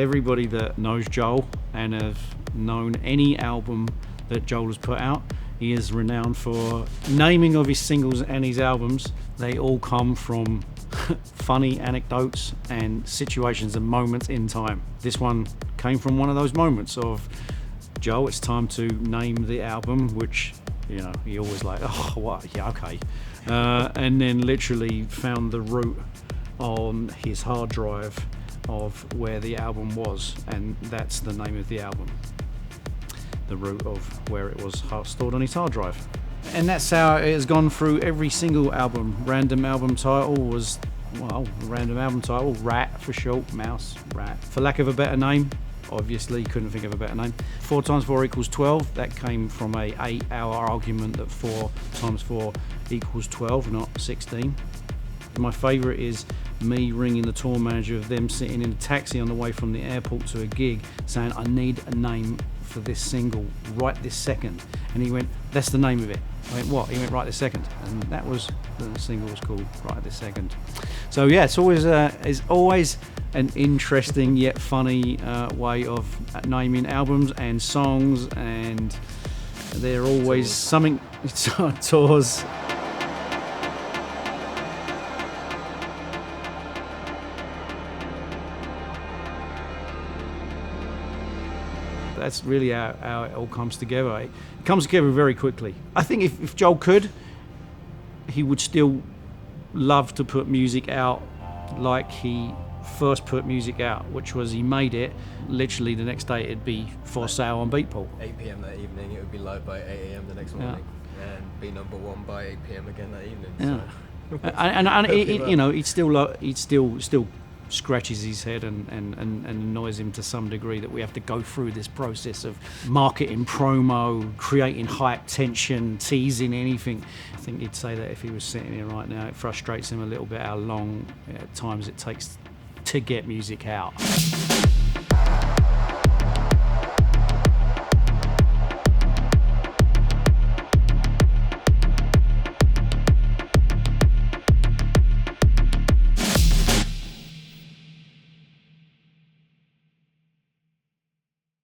everybody that knows Joel and have known any album that Joel has put out, he is renowned for naming of his singles and his albums. They all come from funny anecdotes and situations and moments in time. This one came from one of those moments of, Joel, it's time to name the album, which, you know, he always like, oh, what? Yeah, okay. And then literally found the root on his hard drive of where the album was, and that's the name of the album. The root of where it was stored on his hard drive. And that's how it has gone through every single album. Random album title was, well, random album title, Rat for short, Mouse, Rat. For lack of a better name, obviously couldn't think of a better name. 4 times 4 equals 12. That came from a 8-hour argument that 4 times 4 equals 12, not 16. My favourite is me ringing the tour manager of them sitting in a taxi on the way from the airport to a gig saying, I need a name for this single right this second. And he went, that's the name of it. I went, what? He went, right this second. And that was, the single was called Right This Second. So yeah, it's always an interesting yet funny way of naming albums and songs, and they're always something, tours. That's really how it all comes together. It comes together very quickly. I think if Joel could, he would still love to put music out like he first put music out, which was he made it, literally the next day it'd be for sale on Beatport. 8 p.m. that evening, it would be live by 8 a.m. the next morning, and be number one by 8 p.m. again that evening. Yeah. So. and it, you know, he'd still scratches his head and annoys him to some degree that we have to go through this process of marketing, promo, creating hype, tension, teasing anything. I think he'd say that if he was sitting here right now, it frustrates him a little bit how long at times it takes to get music out.